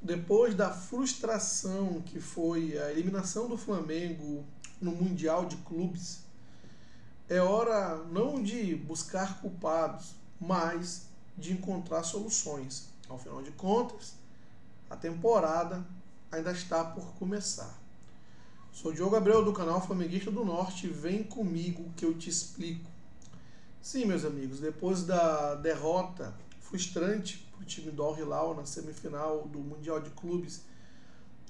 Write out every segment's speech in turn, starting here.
depois da frustração que foi a eliminação do Flamengo no Mundial de Clubes, é hora não de buscar culpados, mas de encontrar soluções. Ao final de contas, a temporada ainda está por começar. Sou Diogo Abreu do canal Flamenguista do Norte, vem comigo que eu te explico. Sim, meus amigos, depois da derrota frustrante para o time do Al Hilal na semifinal do Mundial de Clubes,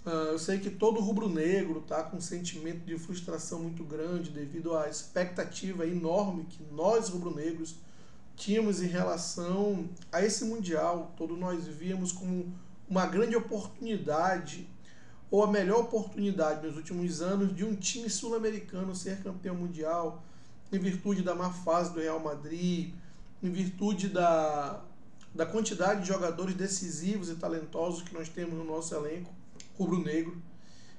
eu sei que todo rubro-negro está com um sentimento de frustração muito grande devido à expectativa enorme que nós rubro-negros tínhamos em relação a esse Mundial. Todos nós víamos como uma grande oportunidade, ou a melhor oportunidade nos últimos anos, de um time sul-americano ser campeão mundial, em virtude da má fase do Real Madrid, em virtude da quantidade de jogadores decisivos e talentosos que nós temos no nosso elenco rubro-negro.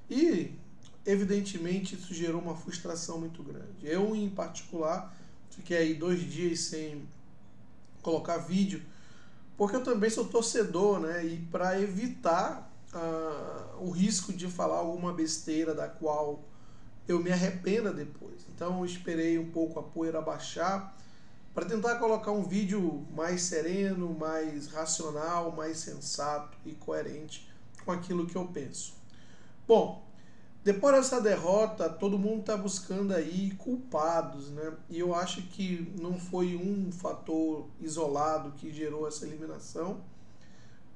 E, evidentemente, isso gerou uma frustração muito grande. Eu, em particular, fiquei aí 2 dias sem colocar vídeo, porque eu também sou torcedor, né? E para evitar o risco de falar alguma besteira da qual eu me arrependa depois. Então eu esperei um pouco a poeira baixar para tentar colocar um vídeo mais sereno, mais racional, mais sensato e coerente com aquilo que eu penso. Bom, depois dessa derrota, todo mundo está buscando aí culpados, né? E eu acho que não foi um fator isolado que gerou essa eliminação,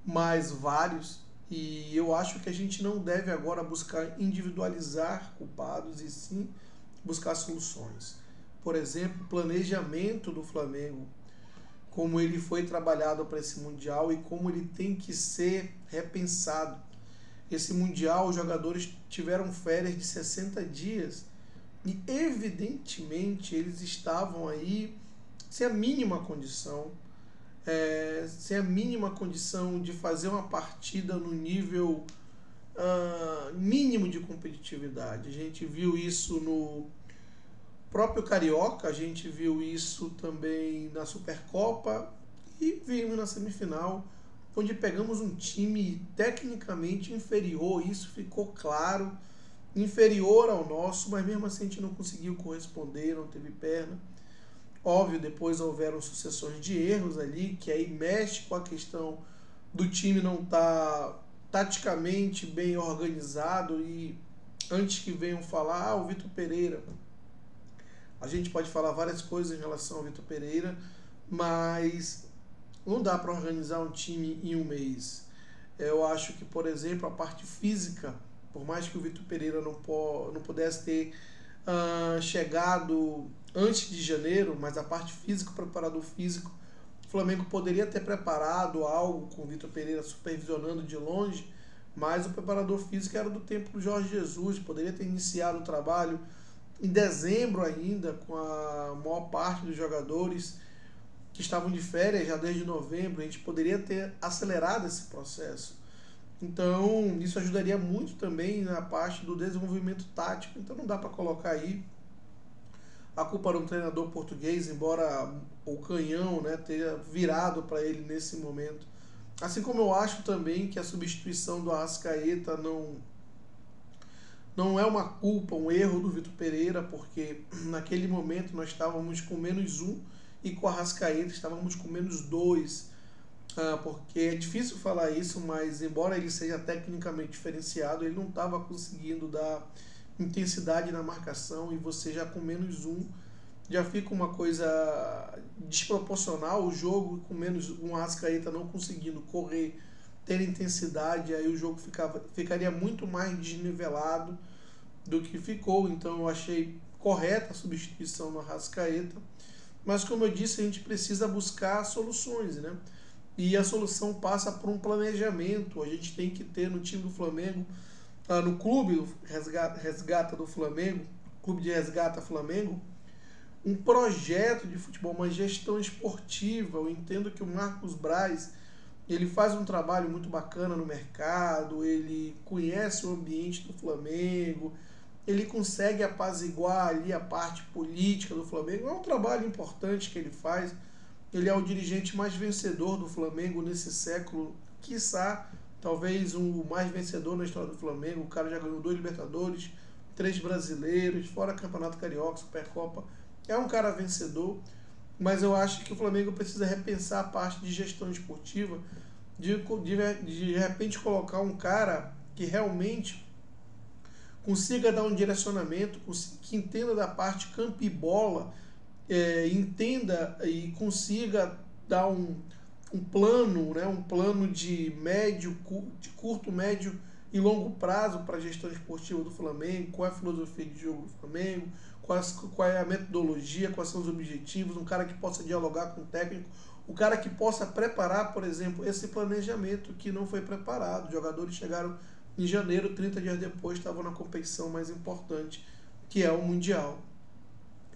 mas vários. E eu acho que a gente não deve agora buscar individualizar culpados e sim buscar soluções. Por exemplo, o planejamento do Flamengo, como ele foi trabalhado para esse Mundial e como ele tem que ser repensado. Esse Mundial, os jogadores tiveram férias de 60 dias e, evidentemente, eles estavam aí sem a mínima condição, de fazer uma partida no nível mínimo de competitividade. A gente viu isso no próprio Carioca, a gente viu isso também na Supercopa e vimos na semifinal, onde pegamos um time tecnicamente inferior, isso ficou claro, inferior ao nosso, mas mesmo assim a gente não conseguiu corresponder, não teve perna. Óbvio, depois houveram sucessões de erros ali, que aí mexe com a questão do time não estar taticamente bem organizado. E antes que venham falar, o Vitor Pereira, a gente pode falar várias coisas em relação ao Vitor Pereira, mas não dá para organizar um time em um mês. Eu acho que, por exemplo, a parte física, por mais que o Vitor Pereira não pudesse ter chegado antes de janeiro, mas a parte física, o preparador físico, o Flamengo poderia ter preparado algo com o Vitor Pereira supervisionando de longe, mas o preparador físico era do tempo do Jorge Jesus, poderia ter iniciado o trabalho em dezembro ainda, com a maior parte dos jogadores que estavam de férias já desde novembro. A gente poderia ter acelerado esse processo. Então, isso ajudaria muito também na parte do desenvolvimento tático. Então, não dá para colocar aí a culpa no treinador português, embora o canhão, né, tenha virado para ele nesse momento. Assim como eu acho também que a substituição do Arrascaeta não é uma culpa, um erro do Vitor Pereira, porque naquele momento nós estávamos com -1 e com o Arrascaeta estávamos com -2. Porque é difícil falar isso, mas embora ele seja tecnicamente diferenciado, ele não estava conseguindo dar intensidade na marcação, e você já com -1 já fica uma coisa desproporcional. O jogo com -1, Arrascaeta não conseguindo correr, ter intensidade, aí o jogo ficaria muito mais desnivelado do que ficou. Então eu achei correta a substituição no Arrascaeta, mas como eu disse, a gente precisa buscar soluções, né? E a solução passa por um planejamento. A gente tem que ter no time do Flamengo, no clube Resgata do Flamengo, Clube de Resgata Flamengo, um projeto de futebol, uma gestão esportiva. Eu entendo que o Marcos Braz, ele faz um trabalho muito bacana no mercado, ele conhece o ambiente do Flamengo, ele consegue apaziguar ali a parte política do Flamengo. É um trabalho importante que ele faz. Ele é o dirigente mais vencedor do Flamengo nesse século, quiçá talvez o mais vencedor na história do Flamengo. O cara já ganhou 2 Libertadores, 3 brasileiros, fora Campeonato Carioca, Supercopa. É um cara vencedor, mas eu acho que o Flamengo precisa repensar a parte de gestão esportiva, de repente colocar um cara que realmente consiga dar um direcionamento, que entenda da parte campo e bola, entenda e consiga dar um plano, né, um plano de curto, médio e longo prazo para a gestão esportiva do Flamengo, qual é a filosofia de jogo do Flamengo, qual é a metodologia, quais são os objetivos, um cara que possa dialogar com o técnico, o cara que possa preparar, por exemplo, esse planejamento que não foi preparado. Os jogadores chegaram em janeiro, 30 dias depois estavam na competição mais importante, que é o Mundial.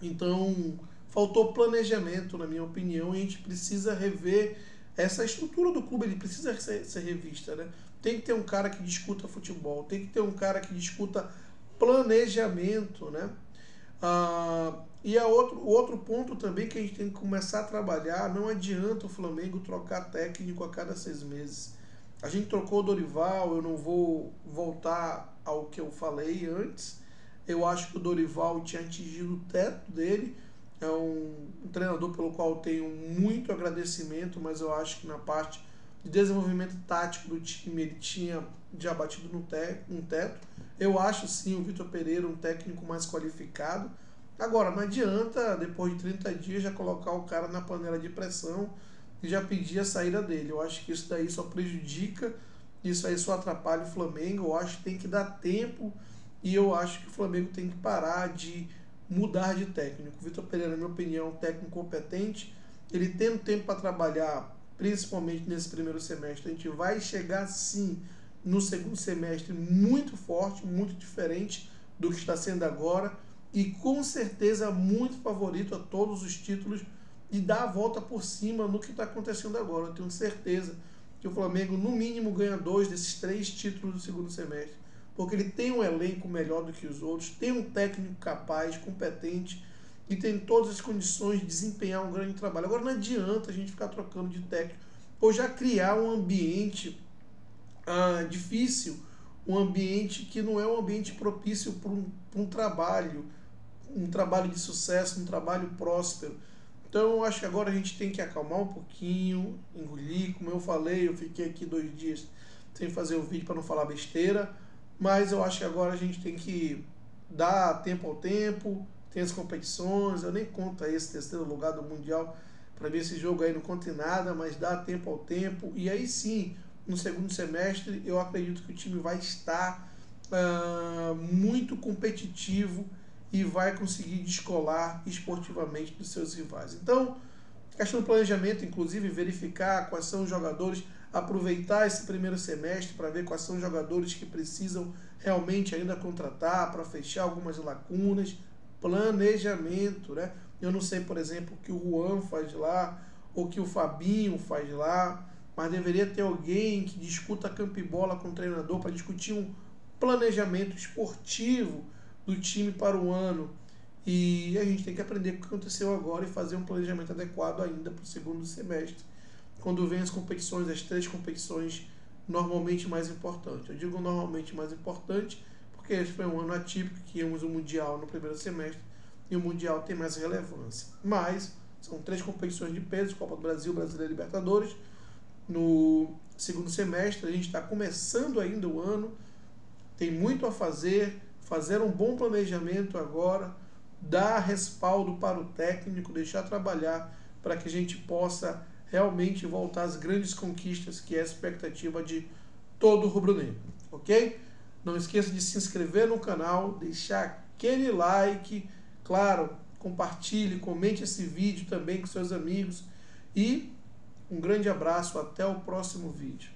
Então, faltou planejamento, na minha opinião, e a gente precisa rever essa estrutura do clube, ele precisa ser revista, né? Tem que ter um cara que discuta futebol, tem que ter um cara que discuta planejamento, né? O outro ponto também que a gente tem que começar a trabalhar, não adianta o Flamengo trocar técnico a cada 6 meses. A gente trocou o Dorival, eu não vou voltar ao que eu falei antes. Eu acho que o Dorival tinha atingido o teto dele. É um treinador pelo qual eu tenho muito agradecimento, mas eu acho que na parte de desenvolvimento tático do time ele tinha já batido no teto. Eu acho sim o Vitor Pereira um técnico mais qualificado. Agora, não adianta, depois de 30 dias, já colocar o cara na panela de pressão e já pedir a saída dele. Eu acho que isso daí só prejudica, isso aí só atrapalha o Flamengo. Eu acho que tem que dar tempo e eu acho que o Flamengo tem que parar de mudar de técnico. O Vitor Pereira, na minha opinião, é um técnico competente. Ele tendo tempo para trabalhar, principalmente nesse primeiro semestre, a gente vai chegar sim no segundo semestre muito forte, muito diferente do que está sendo agora e com certeza muito favorito a todos os títulos e dar a volta por cima no que está acontecendo agora. Eu tenho certeza que o Flamengo no mínimo ganha 2 desses 3 títulos do segundo semestre, porque ele tem um elenco melhor do que os outros, tem um técnico capaz, competente e tem todas as condições de desempenhar um grande trabalho. Agora não adianta a gente ficar trocando de técnico ou já criar um ambiente difícil, um ambiente que não é um ambiente propício para um trabalho de sucesso, um trabalho próspero. Então eu acho que agora a gente tem que acalmar um pouquinho, engolir, como eu falei, eu fiquei aqui 2 dias sem fazer o vídeo para não falar besteira, mas eu acho que agora a gente tem que dar tempo ao tempo, tem as competições, eu nem conto aí esse 3º lugar do Mundial, para mim esse jogo aí não conta em nada, mas dá tempo ao tempo, e aí sim, no segundo semestre, eu acredito que o time vai estar muito competitivo e vai conseguir descolar esportivamente dos seus rivais. Então, questão do planejamento, inclusive verificar quais são os jogadores, aproveitar esse primeiro semestre para ver quais são os jogadores que precisam realmente ainda contratar para fechar algumas lacunas, planejamento, né? Eu não sei, por exemplo, o que o Juan faz lá, ou que o Fabinho faz lá, mas deveria ter alguém que discuta campo e bola com o treinador para discutir um planejamento esportivo do time para o ano. E a gente tem que aprender o que aconteceu agora e fazer um planejamento adequado ainda para o segundo semestre, quando vem as competições, as 3 competições normalmente mais importantes. Eu digo normalmente mais importante porque esse foi um ano atípico, que íamos o Mundial no primeiro semestre e o Mundial tem mais relevância. Mas são 3 competições de peso, Copa do Brasil, Brasileiro e Libertadores. No segundo semestre, a gente está começando ainda o ano, tem muito a fazer um bom planejamento agora, dar respaldo para o técnico, deixar trabalhar para que a gente possa realmente voltar às grandes conquistas, que é a expectativa de todo rubro-negro, ok? Não esqueça de se inscrever no canal, deixar aquele like, claro, compartilhe, comente esse vídeo também com seus amigos e um grande abraço, até o próximo vídeo.